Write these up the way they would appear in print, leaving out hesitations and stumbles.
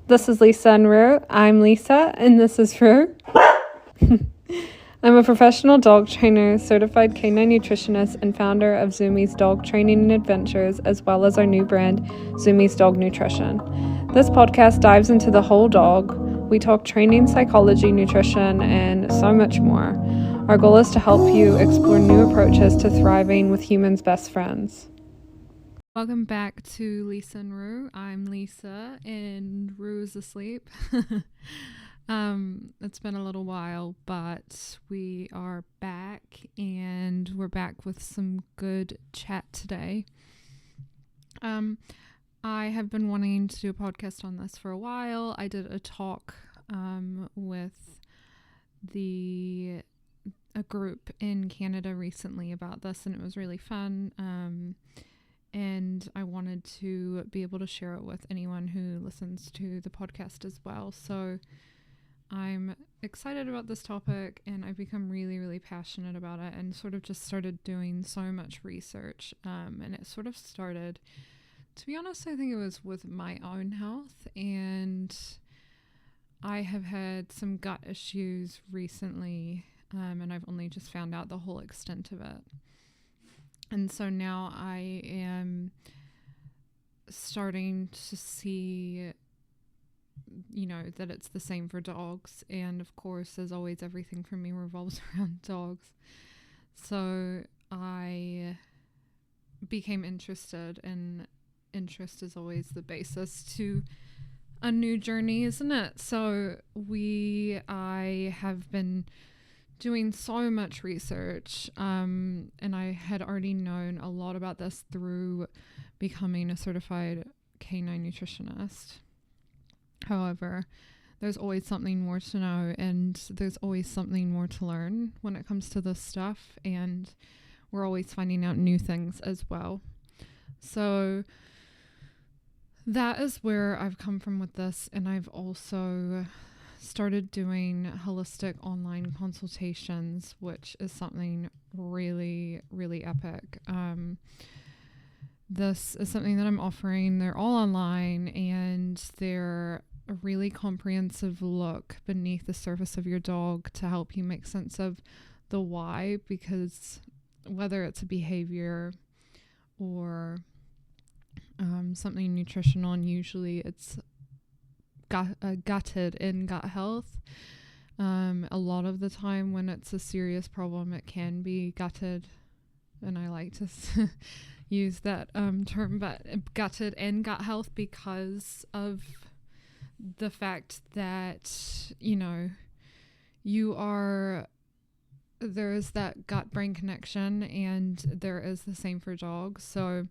This is Lisa and Rue. I'm Lisa, and this is Rue. I'm a professional dog trainer, certified canine nutritionist, and founder of Zoomies Dog Training and Adventures, as well as our new brand, Zoomies Dog Nutrition. This podcast dives into the whole dog. We talk training, psychology, nutrition, and so much more. Our goal is to help you explore new approaches to thriving with humans' best friends. Welcome back to Lisa and Rue. I'm Lisa, and Rue is asleep. It's been a little while, but we are back, and we're back with some good chat today. I have been wanting to do a podcast on this for a while. I did a talk with a group in Canada recently about this, and it was really fun. And I wanted to be able to share it with anyone who listens to the podcast as well. So I'm excited about this topic, and I've become really, really passionate about it, and sort of just started doing so much research. And it sort of started, to be honest, I think it was with my own health, and I have had some gut issues recently, and I've only just found out the whole extent of it. And so now I am starting to see, that it's the same for dogs. And of course, as always, everything for me revolves around dogs. So I became interested, and interest is always the basis to a new journey, isn't it? So I have been doing so much research, and I had already known a lot about this through becoming a certified canine nutritionist. However, there's always something more to know, and there's always something more to learn when it comes to this stuff, and we're always finding out new things as well. So that is where I've come from with this, and I've also started doing holistic online consultations, which is something really, really epic. This is something that I'm offering. They're all online, and they're a really comprehensive look beneath the surface of your dog to help you make sense of the why, because whether it's a behavior or something nutritional, and usually it's gutted in gut health. A lot of the time when it's a serious problem, it can be gutted, and I like to use that term, but gutted and gut health, because of the fact that there is that gut brain connection, and there is the same for dogs. So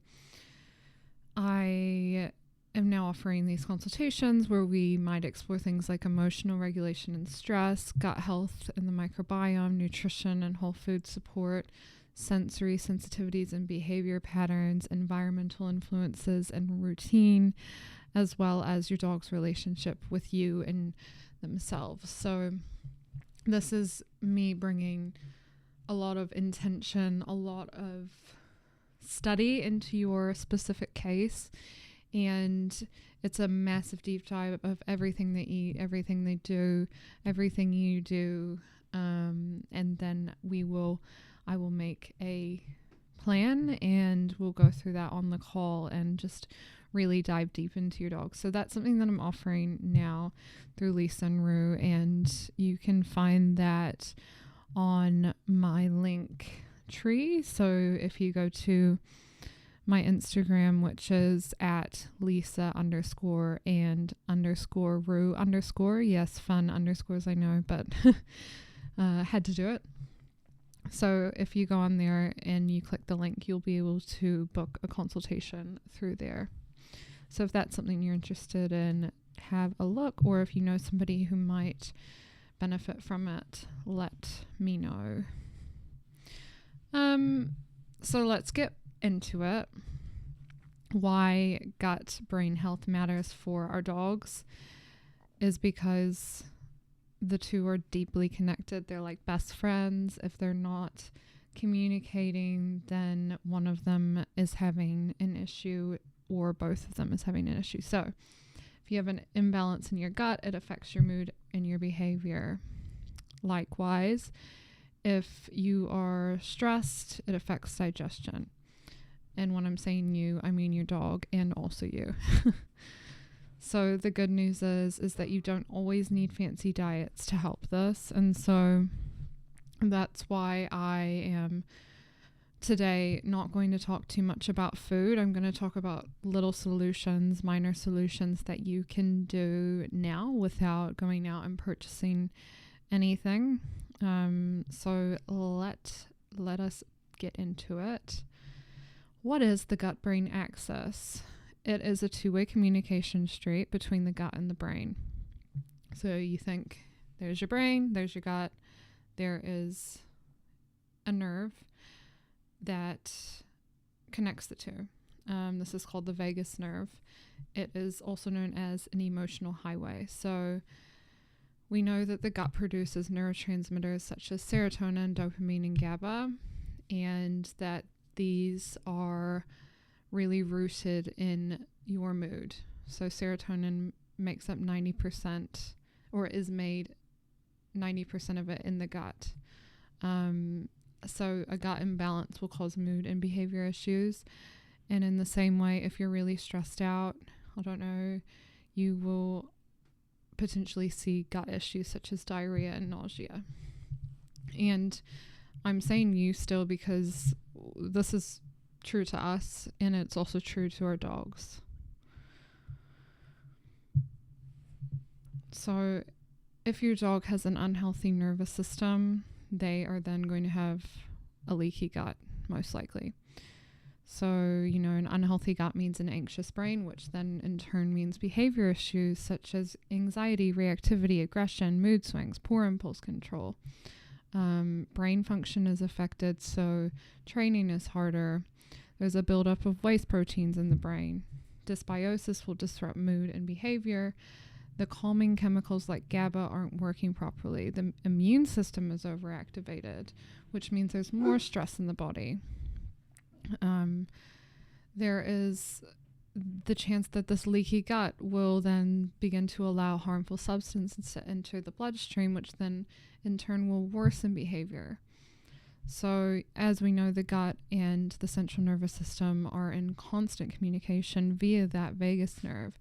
I am now offering these consultations where we might explore things like emotional regulation and stress, gut health and the microbiome, nutrition and whole food support, sensory sensitivities and behavior patterns, environmental influences and routine, as well as your dog's relationship with you and themselves. So this is me bringing a lot of intention, a lot of study into your specific case. And it's a massive deep dive of everything they eat, everything they do, everything you do. And then I will make a plan, and we'll go through that on the call and just really dive deep into your dog. So that's something that I'm offering now through Lisa and Rue, and you can find that on my link tree. So if you go to my Instagram, which is at Lisa _and_Rue_. Yes, fun underscores, I know, but had to do it. So if you go on there and you click the link, you'll be able to book a consultation through there. So if that's something you're interested in, have a look, or if you know somebody who might benefit from it, let me know. So let's get into it. Why gut brain health matters for our dogs is because the two are deeply connected. They're like best friends. If they're not communicating, then one of them is having an issue, or both of them is having an issue. So If you have an imbalance in your gut, it affects your mood and your behavior. Likewise, if you are stressed, it affects digestion. And when I'm saying you, I mean your dog and also you. So the good news is that you don't always need fancy diets to help this. And so that's why I am today not going to talk too much about food. I'm going to talk about little solutions, minor solutions that you can do now without going out and purchasing anything. So let us get into it. What is the gut-brain axis? It is a two-way communication street between the gut and the brain. So you think there's your brain, there's your gut, there is a nerve that connects the two. This is called the vagus nerve. It is also known as an emotional highway. So we know that the gut produces neurotransmitters such as serotonin, dopamine, and GABA, and that these are really rooted in your mood. So serotonin makes up 90%, or is made 90% of it in the gut. So a gut imbalance will cause mood and behavior issues. And in the same way, if you're really stressed out, you will potentially see gut issues such as diarrhea and nausea. And I'm saying you still because this is true to us, and it's also true to our dogs. So if your dog has an unhealthy nervous system, they are then going to have a leaky gut, most likely. So, an unhealthy gut means an anxious brain, which then in turn means behavior issues such as anxiety, reactivity, aggression, mood swings, poor impulse control. Brain function is affected, so training is harder. There's a buildup of waste proteins in the brain. Dysbiosis will disrupt mood and behavior. The calming chemicals like GABA aren't working properly. The immune system is overactivated, which means there's more stress in the body. There is the chance that this leaky gut will then begin to allow harmful substances to enter the bloodstream, which then in turn will worsen behavior. So as we know, the gut and the central nervous system are in constant communication via that vagus nerve.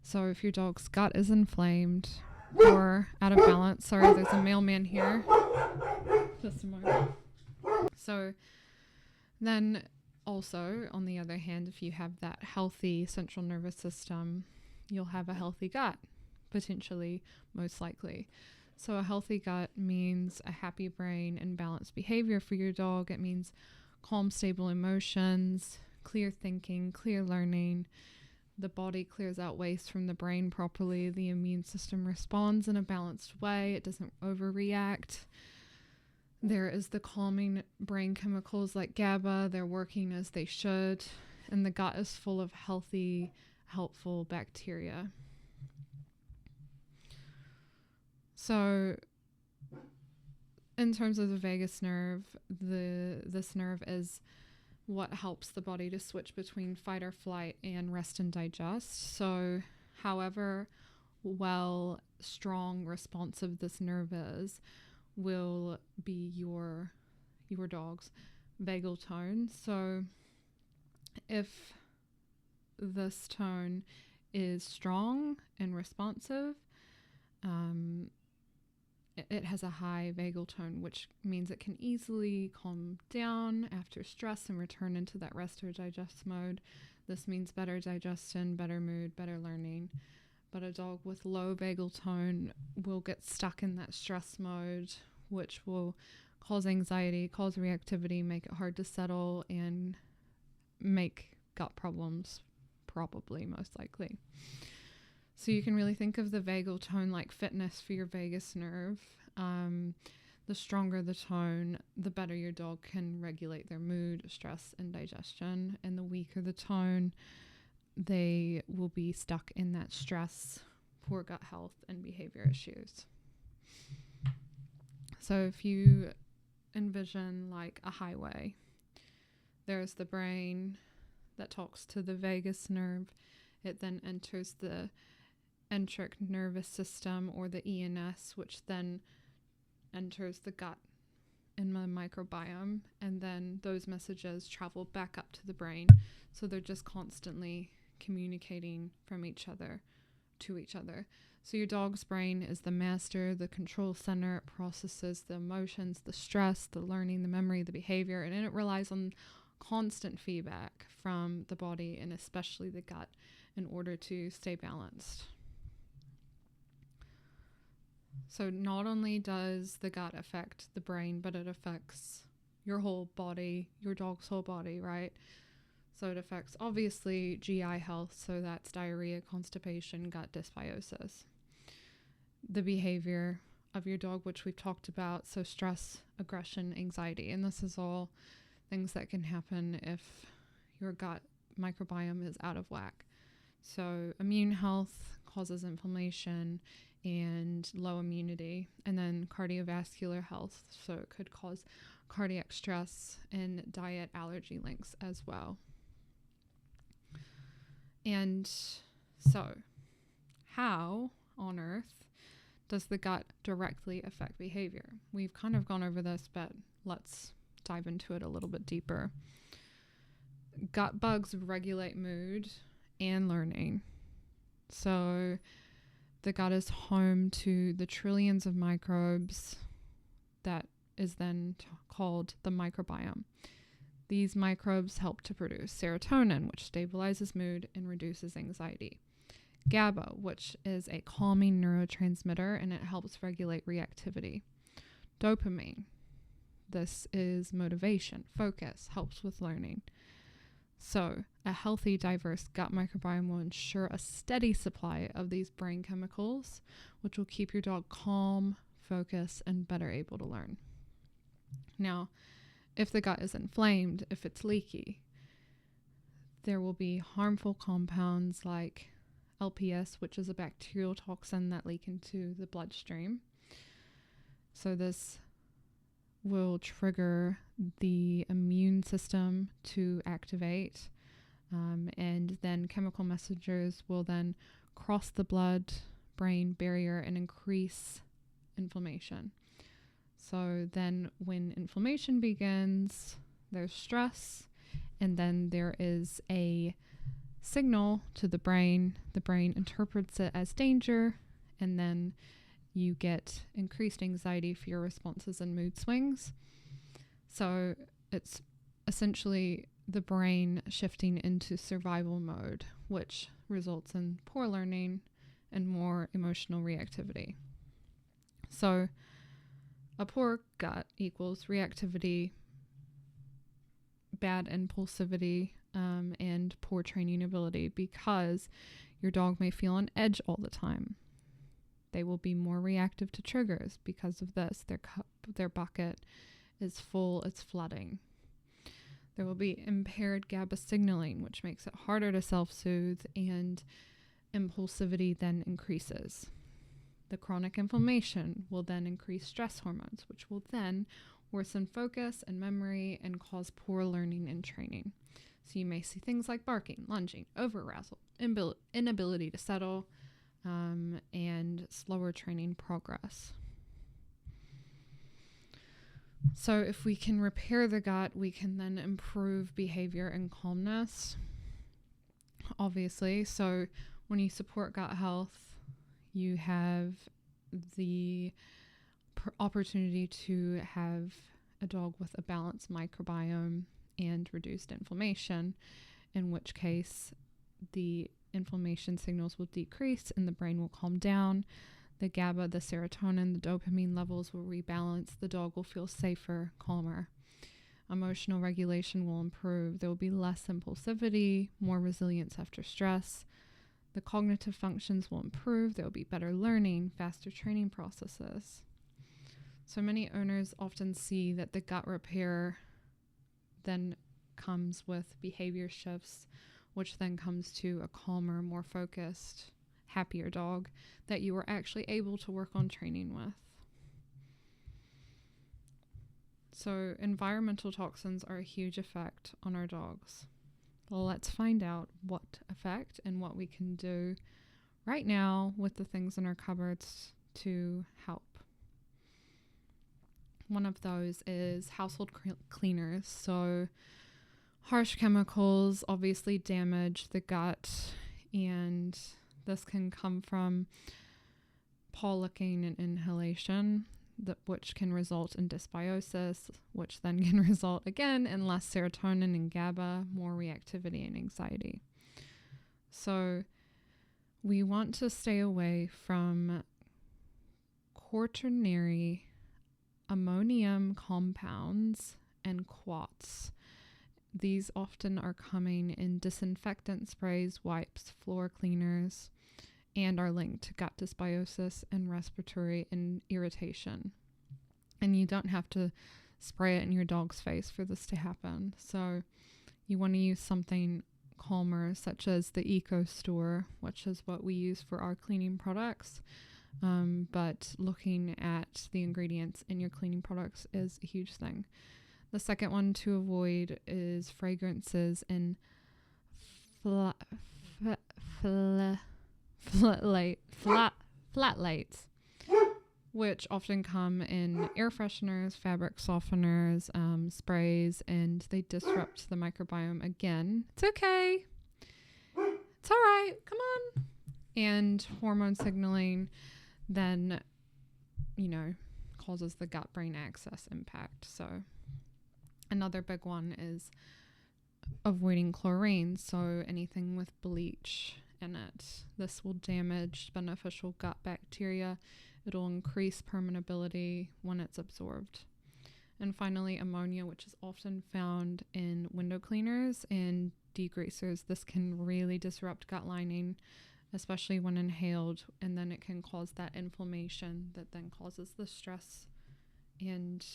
So if your dog's gut is inflamed or out of balance, sorry, there's a mailman here. Just a moment. So then also, on the other hand, if you have that healthy central nervous system, you'll have a healthy gut, potentially, most likely. So a healthy gut means a happy brain and balanced behavior for your dog. It means calm, stable emotions, clear thinking, clear learning. The body clears out waste from the brain properly. The immune system responds in a balanced way. It doesn't overreact. There is the calming brain chemicals like GABA. They're working as they should. And the gut is full of healthy, helpful bacteria. So in terms of the vagus nerve, this nerve is what helps the body to switch between fight or flight and rest and digest. So however strong, responsive this nerve is, will be your dog's vagal tone. So if this tone is strong and responsive, it has a high vagal tone, which means it can easily calm down after stress and return into that rest or digest mode. This means better digestion, better mood, better learning. But a dog with low vagal tone will get stuck in that stress mode, which will cause anxiety, cause reactivity, make it hard to settle, and make gut problems, probably, most likely. So you can really think of the vagal tone like fitness for your vagus nerve. The stronger the tone, the better your dog can regulate their mood, stress, and digestion. And the weaker the tone, they will be stuck in that stress, poor gut health, and behavior issues. So if you envision like a highway, there's the brain that talks to the vagus nerve. It then enters the enteric nervous system, or the ENS, which then enters the gut in the microbiome, and then those messages travel back up to the brain. So they're just constantly communicating from each other to each other. So your dog's brain is the master, the control center. It processes the emotions, the stress, the learning, the memory, the behavior, and it relies on constant feedback from the body and especially the gut in order to stay balanced. So not only does the gut affect the brain, but it affects your whole body, your dog's whole body, right? So it affects, obviously, GI health, so that's diarrhea, constipation, gut dysbiosis. The behavior of your dog, which we've talked about, so stress, aggression, anxiety, and this is all things that can happen if your gut microbiome is out of whack. So immune health causes inflammation and low immunity, and then cardiovascular health, so it could cause cardiac stress and diet allergy links as well. And so how on earth does the gut directly affect behavior? We've kind of gone over this, but let's dive into it a little bit deeper. Gut bugs regulate mood and learning. So the gut is home to the trillions of microbes that is then called the microbiome. These microbes help to produce serotonin, which stabilizes mood and reduces anxiety. GABA, which is a calming neurotransmitter, and it helps regulate reactivity. Dopamine, this is motivation, focus, helps with learning. So a healthy, diverse gut microbiome will ensure a steady supply of these brain chemicals, which will keep your dog calm, focused, and better able to learn. Now, if the gut is inflamed, if it's leaky, there will be harmful compounds like LPS, which is a bacterial toxin that leak into the bloodstream. So this will trigger the immune system to activate, and then chemical messengers will then cross the blood-brain barrier and increase inflammation. So then when inflammation begins, there's stress, and then there is a signal to the brain. The brain interprets it as danger, and then you get increased anxiety, fear responses, and mood swings. So it's essentially the brain shifting into survival mode, which results in poor learning and more emotional reactivity. So a poor gut equals reactivity, bad impulsivity, and poor training ability, because your dog may feel on edge all the time. They will be more reactive to triggers because of this. Their bucket is full, it's flooding. There will be impaired GABA signaling, which makes it harder to self-soothe, and impulsivity then increases. The chronic inflammation will then increase stress hormones, which will then worsen focus and memory and cause poor learning and training. So you may see things like barking, lunging, over-arousal, inability to settle, and slower training progress. So if we can repair the gut, we can then improve behavior and calmness, obviously. So when you support gut health, you have the opportunity to have a dog with a balanced microbiome and reduced inflammation, in which case the inflammation signals will decrease and the brain will calm down. The GABA, the serotonin, the dopamine levels will rebalance. The dog will feel safer, calmer. Emotional regulation will improve. There will be less impulsivity, more resilience after stress. The cognitive functions will improve. There will be better learning, faster training processes. So many owners often see that the gut repair then comes with behavior shifts, which then comes to a calmer, more focused, happier dog that you are actually able to work on training with. So environmental toxins are a huge effect on our dogs. Well, let's find out what effect and what we can do right now with the things in our cupboards to help. One of those is household cleaners. So harsh chemicals obviously damage the gut, and this can come from paw licking and inhalation, which can result in dysbiosis, which then can result again in less serotonin and GABA, more reactivity and anxiety. So we want to stay away from quaternary ammonium compounds and quats. These often are coming in disinfectant sprays, wipes, floor cleaners, and are linked to gut dysbiosis and respiratory and irritation. And you don't have to spray it in your dog's face for this to happen. So you want to use something calmer, such as the Eco Store, which is what we use for our cleaning products. But looking at the ingredients in your cleaning products is a huge thing. The second one to avoid is fragrances and flatlates, which often come in air fresheners, fabric softeners, sprays, and they disrupt the microbiome again. It's okay. It's all right. Come on. And hormone signaling then, causes the gut-brain axis impact. So another big one is avoiding chlorine, so anything with bleach in it. This will damage beneficial gut bacteria. It'll increase permeability when it's absorbed. And finally, ammonia, which is often found in window cleaners and degreasers. This can really disrupt gut lining, especially when inhaled, and then it can cause that inflammation that then causes the stress and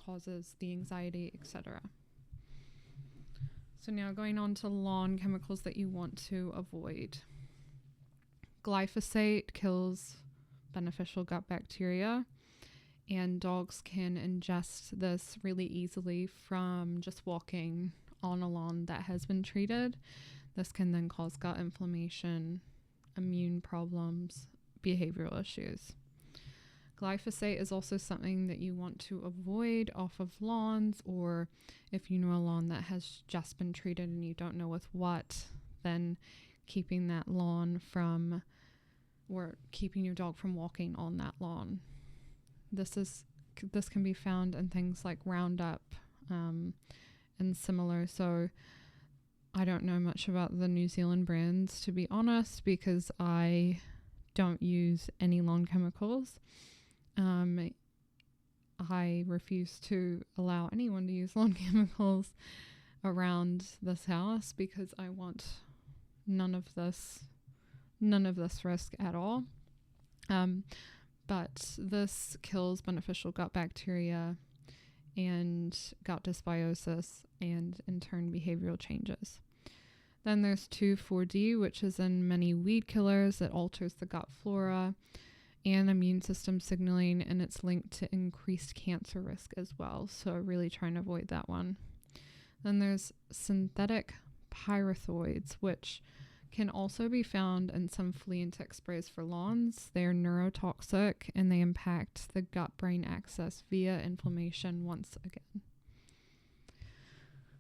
causes the anxiety, etc. So now going on to lawn chemicals that you want to avoid. Glyphosate kills beneficial gut bacteria, and dogs can ingest this really easily from just walking on a lawn that has been treated. This can then cause gut inflammation, immune problems, behavioral issues. Glyphosate is also something that you want to avoid off of lawns, or if you know a lawn that has just been treated and you don't know with what, then keeping that lawn from, or keeping your dog from walking on that lawn. This can be found in things like Roundup and similar. So I don't know much about the New Zealand brands, to be honest, because I don't use any lawn chemicals. I refuse to allow anyone to use lawn chemicals around this house because I want none of this risk at all. But this kills beneficial gut bacteria and gut dysbiosis, and in turn behavioral changes. Then there's 2,4-D, which is in many weed killers that alters the gut flora and immune system signaling, and it's linked to increased cancer risk as well. So really trying to avoid that one. Then there's synthetic pyrethroids, which can also be found in some flea and tick sprays for lawns. They are neurotoxic and they impact the gut-brain axis via inflammation once again.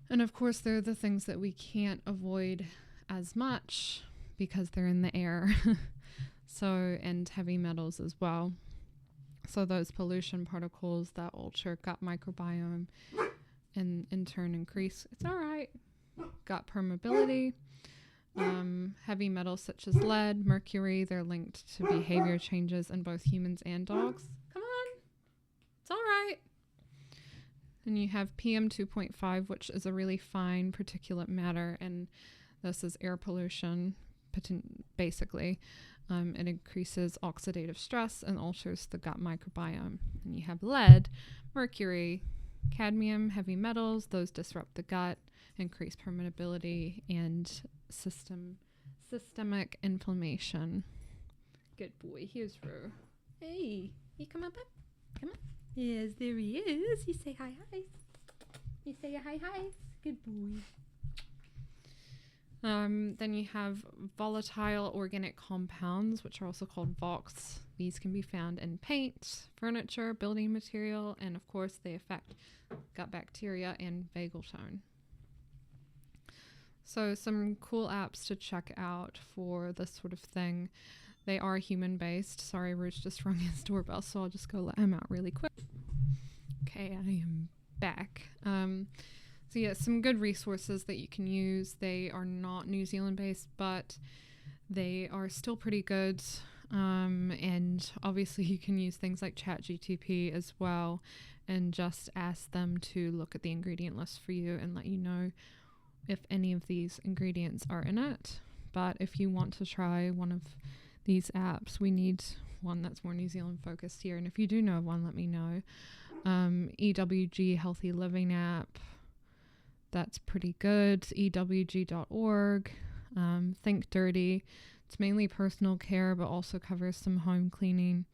And of course, they're the things that we can't avoid as much because they're in the air. And heavy metals as well. So those pollution particles that alter gut microbiome and in turn increase, it's all right, gut permeability. Heavy metals such as lead, mercury, they're linked to behavior changes in both humans and dogs. Come on, it's all right. And you have PM 2.5, which is a really fine particulate matter, and this is air pollution, basically. It increases oxidative stress and alters the gut microbiome. And you have lead, mercury, cadmium, heavy metals. Those disrupt the gut, increase permeability, and systemic inflammation. Good boy. Here's Roo. Hey, you come up. Come on. Yes, there he is. You say hi. You say hi. Good boy. Then you have volatile organic compounds, which are also called VOCs. These can be found in paint, furniture, building material, and of course they affect gut bacteria and vagal tone. So some cool apps to check out for this sort of thing. They are human-based. Sorry, Rouge just rung his doorbell, so I'll just go let him out really quick. Okay, I am back. So yeah, some good resources that you can use. They are not New Zealand-based, but they are still pretty good. And obviously you can use things like ChatGPT as well and just ask them to look at the ingredient list for you and let you know if any of these ingredients are in it. But if you want to try one of these apps, we need one that's more New Zealand focused here. And if you do know one, let me know. EWG Healthy Living app, that's pretty good. EWG.org. Think Dirty. It's mainly personal care, but also covers some home cleaning.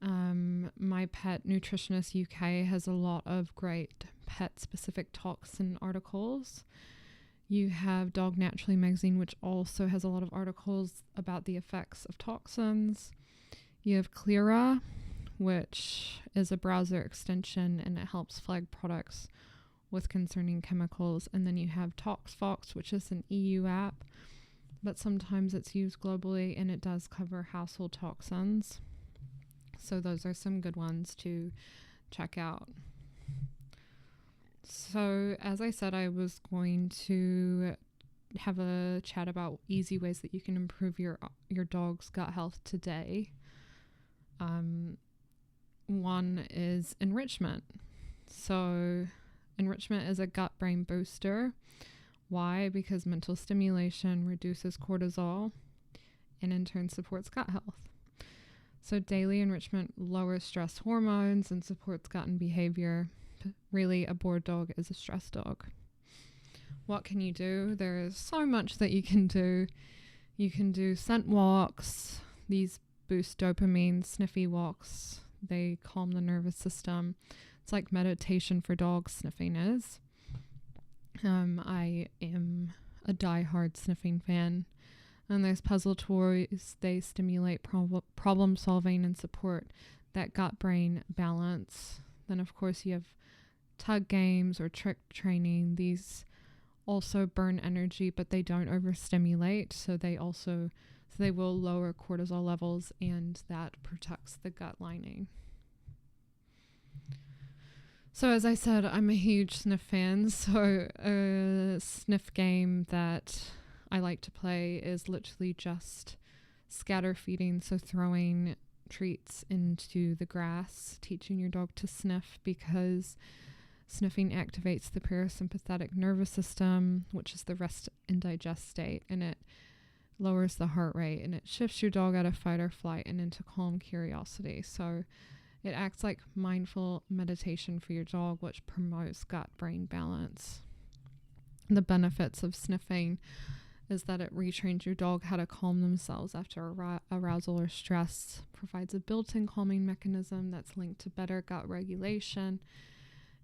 My Pet Nutritionist UK has a lot of great pet-specific toxin articles. You have Dog Naturally magazine, which also has a lot of articles about the effects of toxins. You have Cleara, which is a browser extension, and it helps flag products with concerning chemicals. And then you have ToxFox, which is an EU app, but sometimes it's used globally, and it does cover household toxins. So those are some good ones to check out. So as I said, I was going to have a chat about easy ways that you can improve your dog's gut health today. One is enrichment. So enrichment is a gut-brain booster. Why? Because mental stimulation reduces cortisol and in turn supports gut health. So daily enrichment lowers stress hormones and supports gut and behavior. Really, a bored dog is a stressed dog. What can you do? There is so much that you can do. You can do scent walks. These boost dopamine. Sniffy walks, they calm the nervous system. It's like meditation for dogs, sniffing is. I am a diehard sniffing fan. And there's puzzle toys. They stimulate problem solving and support that gut-brain balance. Then, of course, you have tug games or trick training. These also burn energy, but they don't overstimulate. So they will lower cortisol levels, and that protects the gut lining. So as I said, I'm a huge sniff fan. So a sniff game that I like to play is literally just scatter feeding. So throwing treats into the grass, teaching your dog to sniff, because sniffing activates the parasympathetic nervous system, which is the rest and digest state, and it lowers the heart rate, and it shifts your dog out of fight or flight and into calm curiosity. So it acts like mindful meditation for your dog, which promotes gut-brain balance. The benefits of sniffing is that it retrains your dog how to calm themselves after arousal or stress, provides a built-in calming mechanism that's linked to better gut regulation.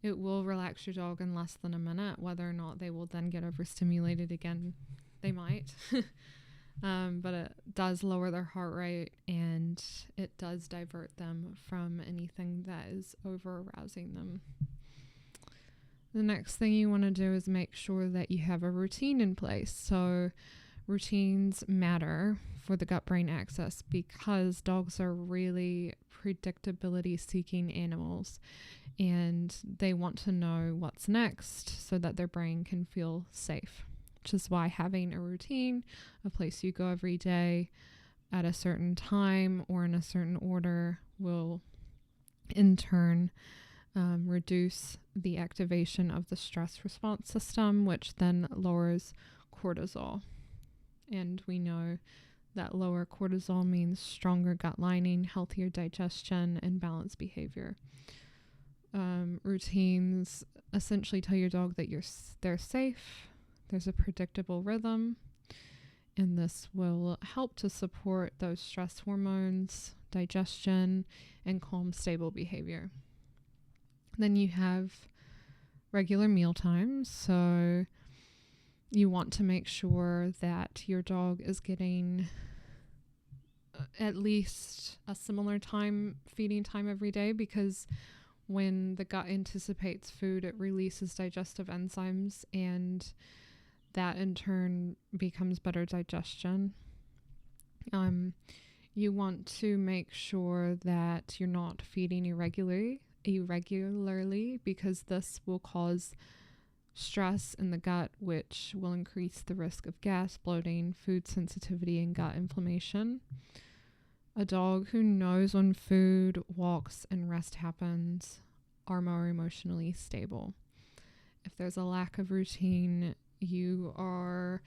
It will relax your dog in less than a minute. Whether or not they will then get overstimulated again, they might. But it does lower their heart rate, and it does divert them from anything that is over-arousing them. The next thing you want to do is make sure that you have a routine in place. So routines matter for the gut-brain axis because dogs are really predictability-seeking animals, and they want to know what's next so that their brain can feel safe, which is why having a routine, a place you go every day at a certain time or in a certain order, will in turn reduce the activation of the stress response system, which then lowers cortisol. And we know that lower cortisol means stronger gut lining, healthier digestion, and balanced behavior. Routines essentially tell your dog that they're safe, there's a predictable rhythm, and this will help to support those stress hormones, digestion, and calm, stable behavior. Then you have regular meal times. So You want to make sure that your dog is getting at least a similar feeding time every day, because when the gut anticipates food, it releases digestive enzymes, and that in turn becomes better digestion. You want to make sure that you're not feeding irregularly, because this will cause stress in the gut, which will increase the risk of gas, bloating, food sensitivity, and gut inflammation. A dog who knows when food, walks, and rest happens are more emotionally stable. If there's a lack of routine, you are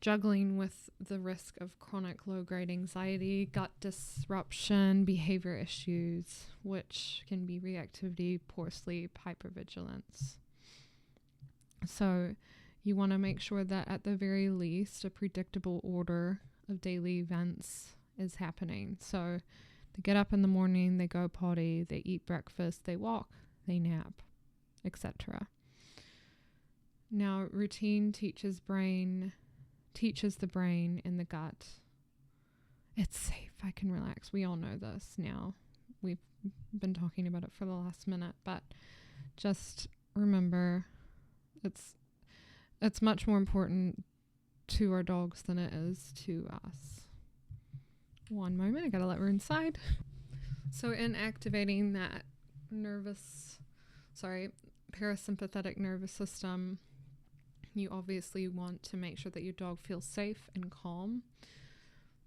juggling with the risk of chronic low-grade anxiety, gut disruption, behavior issues, which can be reactivity, poor sleep, hypervigilance. So you want to make sure that at the very least a predictable order of daily events is happening. So they get up in the morning, they go potty, they eat breakfast, they walk, they nap, etc. Now, routine teaches the brain and the gut, it's safe, I can relax. We all know this now. We've been talking about it for the last minute, but just remember, it's much more important to our dogs than it is to us. One moment, I gotta let her inside. So in activating that parasympathetic nervous system, you obviously want to make sure that your dog feels safe and calm.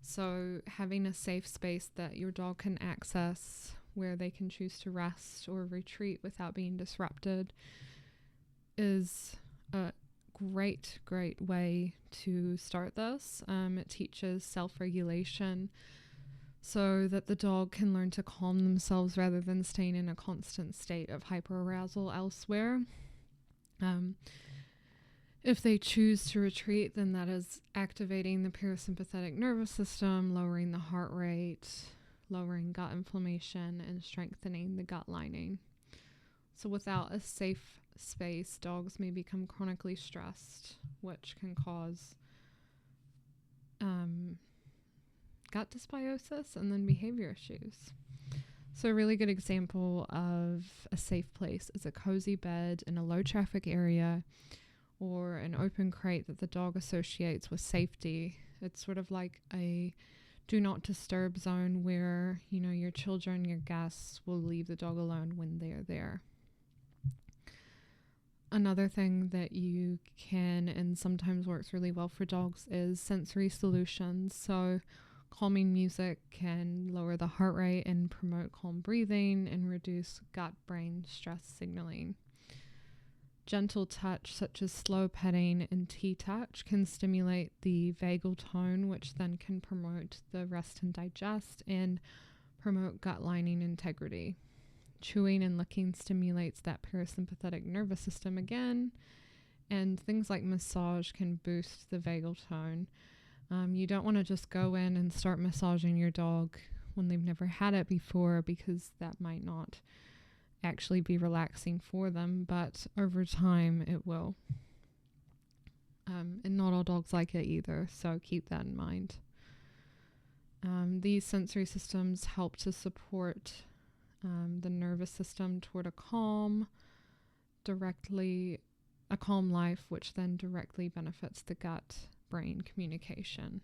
So having a safe space that your dog can access, where they can choose to rest or retreat without being disrupted, is a great way to start this. It teaches self-regulation so that the dog can learn to calm themselves rather than staying in a constant state of hyperarousal elsewhere. If they choose to retreat, then that is activating the parasympathetic nervous system, lowering the heart rate, lowering gut inflammation, and strengthening the gut lining. So without a safe space, dogs may become chronically stressed, which can cause gut dysbiosis and then behavior issues. So a really good example of a safe place is a cozy bed in a low traffic area, or an open crate that the dog associates with safety. It's sort of like a do not disturb zone where, your children, your guests will leave the dog alone when they're there. Another thing that you can, and sometimes works really well for dogs, is sensory solutions. So calming music can lower the heart rate and promote calm breathing and reduce gut-brain stress signaling. Gentle touch, such as slow petting and T-touch, can stimulate the vagal tone, which then can promote the rest and digest and promote gut lining integrity. Chewing and licking stimulates that parasympathetic nervous system again, and things like massage can boost the vagal tone. You don't want to just go in and start massaging your dog when they've never had it before, because that might not actually be relaxing for them, but over time it will. And not all dogs like it either, so keep that in mind. These sensory systems help to support the nervous system toward a calm life, which then directly benefits the gut-brain communication.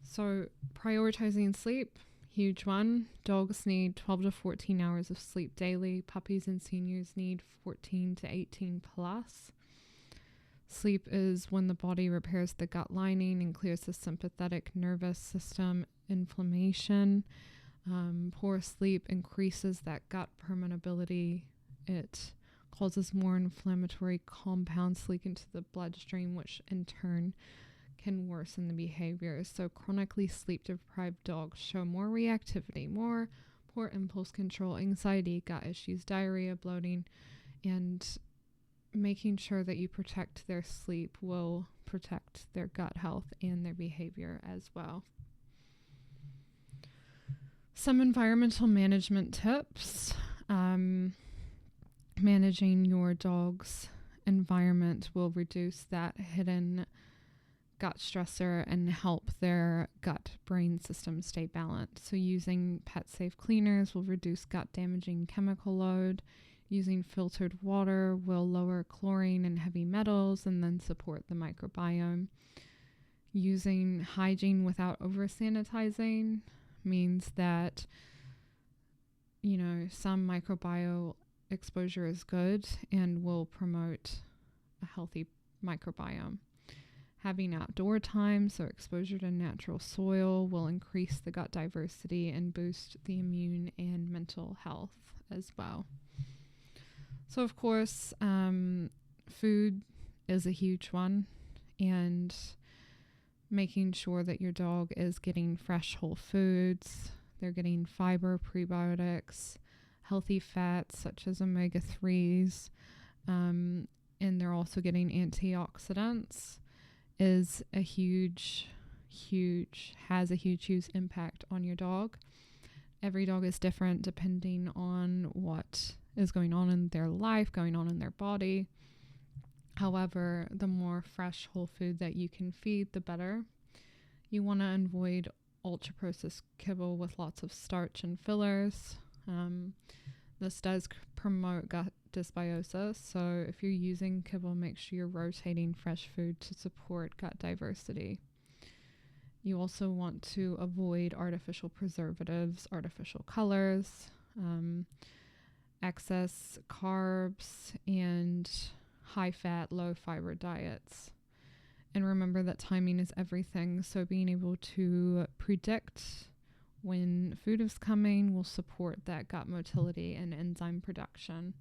So prioritizing sleep, huge one. Dogs need 12 to 14 hours of sleep daily. Puppies and seniors need 14 to 18 plus. Sleep is when the body repairs the gut lining and clears the sympathetic nervous system inflammation. Poor sleep increases that gut permeability. It causes more inflammatory compounds leak into the bloodstream, which in turn can worsen the behavior. So chronically sleep-deprived dogs show more reactivity, more poor impulse control, anxiety, gut issues, diarrhea, bloating, and making sure that you protect their sleep will protect their gut health and their behavior as well. Some environmental management tips. Managing your dog's environment will reduce that hidden gut stressor and help their gut-brain system stay balanced. So using pet-safe cleaners will reduce gut-damaging chemical load. Using filtered water will lower chlorine and heavy metals and then support the microbiome. Using hygiene without over-sanitizing means that, some microbiome exposure is good and will promote a healthy microbiome. Having outdoor time, so exposure to natural soil, will increase the gut diversity and boost the immune and mental health as well. So, of course, food is a huge one, and making sure that your dog is getting fresh whole foods, they're getting fiber, prebiotics, healthy fats such as omega-3s, and they're also getting antioxidants has a huge impact on your dog. Every dog is different depending on what is going on in their life, going on in their body. However, the more fresh whole food that you can feed, the better. You want to avoid ultra-processed kibble with lots of starch and fillers. This does promote gut dysbiosis, so if you're using kibble, make sure you're rotating fresh food to support gut diversity. You also want to avoid artificial preservatives, artificial colors, excess carbs, and high-fat, low-fiber diets. And remember that timing is everything, so being able to predict when food is coming will support that gut motility and enzyme production.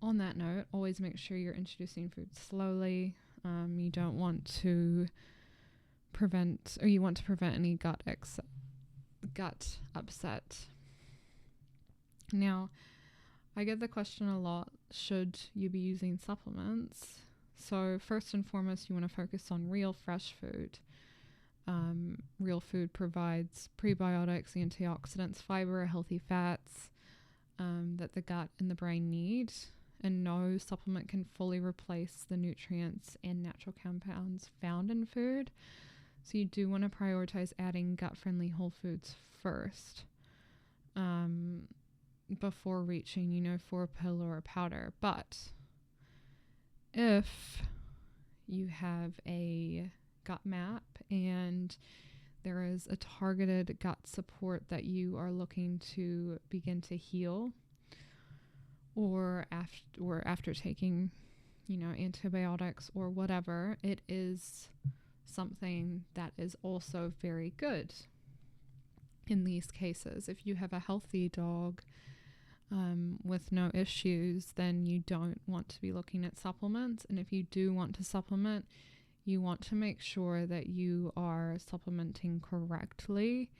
On that note, always make sure you're introducing food slowly. You don't want to prevent any gut upset. Now, I get the question a lot, should you be using supplements? So first and foremost, you want to focus on real fresh food. Real food provides prebiotics, antioxidants, fiber, healthy fats that the gut and the brain need. And no supplement can fully replace the nutrients and natural compounds found in food. So you do want to prioritize adding gut-friendly whole foods first before reaching, for a pill or a powder. But if you have a gut map and there is a targeted gut support that you are looking to begin to heal, or after taking, antibiotics or whatever, it is something that is also very good in these cases. If you have a healthy dog with no issues, then you don't want to be looking at supplements. And if you do want to supplement, you want to make sure that you are supplementing correctly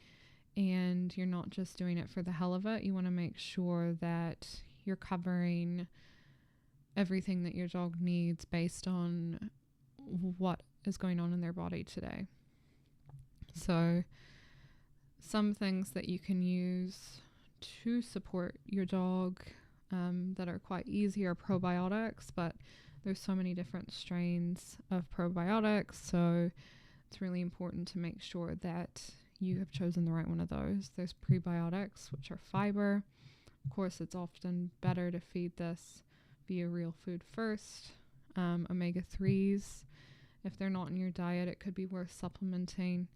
and you're not just doing it for the hell of it. You want to make sure that you're covering everything that your dog needs based on what is going on in their body today. So some things that you can use to support your dog that are quite easy are probiotics, but there's so many different strains of probiotics, so it's really important to make sure that you have chosen the right one of those. There's prebiotics, which are fiber. Of course, it's often better to feed this via real food first. Omega-3s, if they're not in your diet, it could be worth supplementing.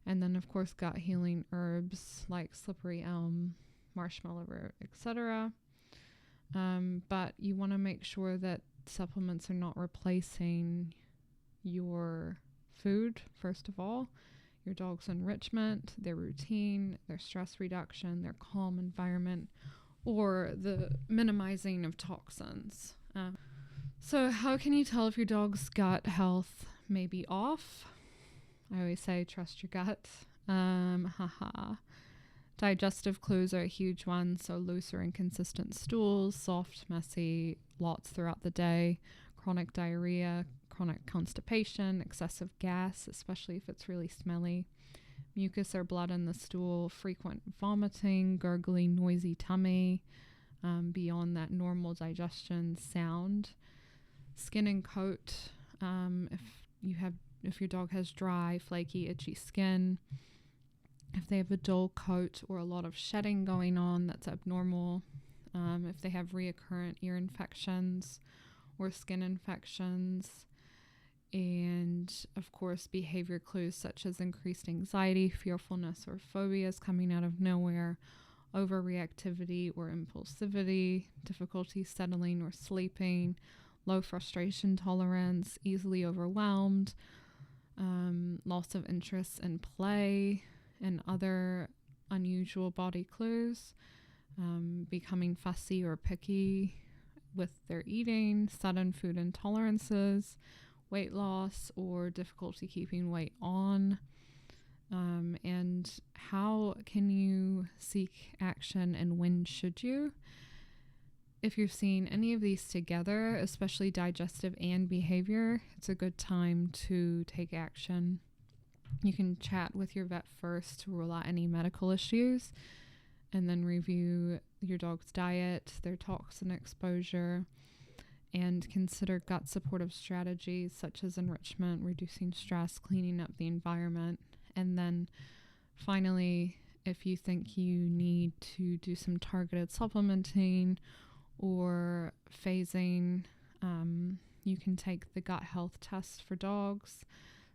And then, of course, gut healing herbs like slippery elm, marshmallow root, etc. But you want to make sure that supplements are not replacing your food, first of all. Your dog's enrichment, their routine, their stress reduction, their calm environment, or the minimizing of toxins. So how can you tell if your dog's gut health may be off? I always say trust your gut. Digestive clues are a huge one. So loose or inconsistent stools, soft, messy, lots throughout the day, chronic diarrhea, chronic constipation, excessive gas, especially if it's really smelly, mucus or blood in the stool, frequent vomiting, gurgly, noisy tummy, beyond that normal digestion sound. Skin and coat, if your dog has dry, flaky, itchy skin, if they have a dull coat or a lot of shedding going on, that's abnormal. If they have reoccurrent ear infections or skin infections, and of course behavior clues such as increased anxiety, fearfulness, or phobias coming out of nowhere, overreactivity or impulsivity, difficulty settling or sleeping, low frustration tolerance, easily overwhelmed, loss of interest in play, and other unusual body clues, becoming fussy or picky with their eating, sudden food intolerances, weight loss, or difficulty keeping weight on. And how can you seek action, and when should you? If you're seeing any of these together, especially digestive and behavior, it's a good time to take action. You can chat with your vet first to rule out any medical issues, and then review your dog's diet, their toxin exposure, and consider gut supportive strategies such as enrichment, reducing stress, cleaning up the environment. And then finally, if you think you need to do some targeted supplementing or phasing, you can take the gut health test for dogs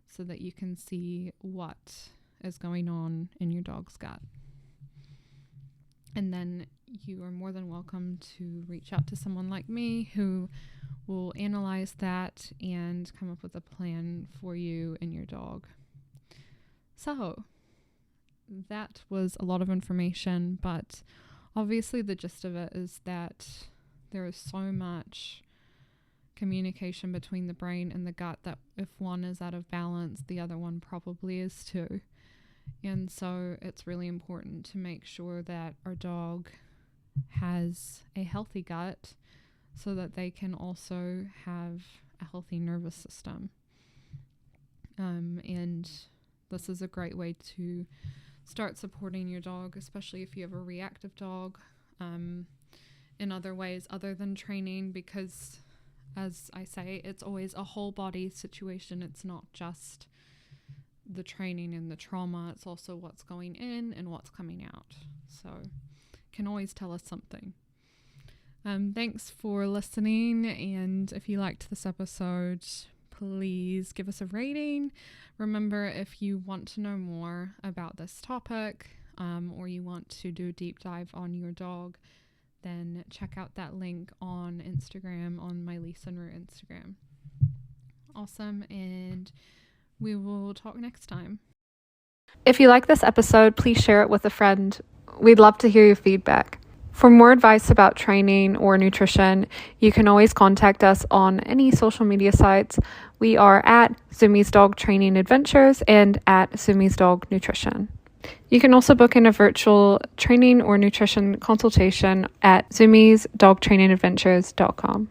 so that you can see what is going on in your dog's gut. And then you are more than welcome to reach out to someone like me who will analyze that and come up with a plan for you and your dog. So that was a lot of information, but obviously the gist of it is that there is so much communication between the brain and the gut that if one is out of balance, the other one probably is too. And so it's really important to make sure that our dog has a healthy gut so that they can also have a healthy nervous system. And this is a great way to start supporting your dog, especially if you have a reactive dog, in other ways other than training, because as I say, it's always a whole body situation. It's not just the training and the trauma, it's also what's going in and what's coming out. So can always tell us something. Thanks for listening, and if you liked this episode, please give us a rating. Remember, if you want to know more about this topic, or you want to do a deep dive on your dog, then check out that link on Instagram, on my Lisa and Rue Instagram. Awesome, and we will talk next time. If you like this episode, please share it with a friend. We'd love to hear your feedback. For more advice about training or nutrition, you can always contact us on any social media sites. We are at Zumi's Dog Training Adventures and at Zumi's Dog Nutrition. You can also book in a virtual training or nutrition consultation at zumisdogtrainingadventures.com.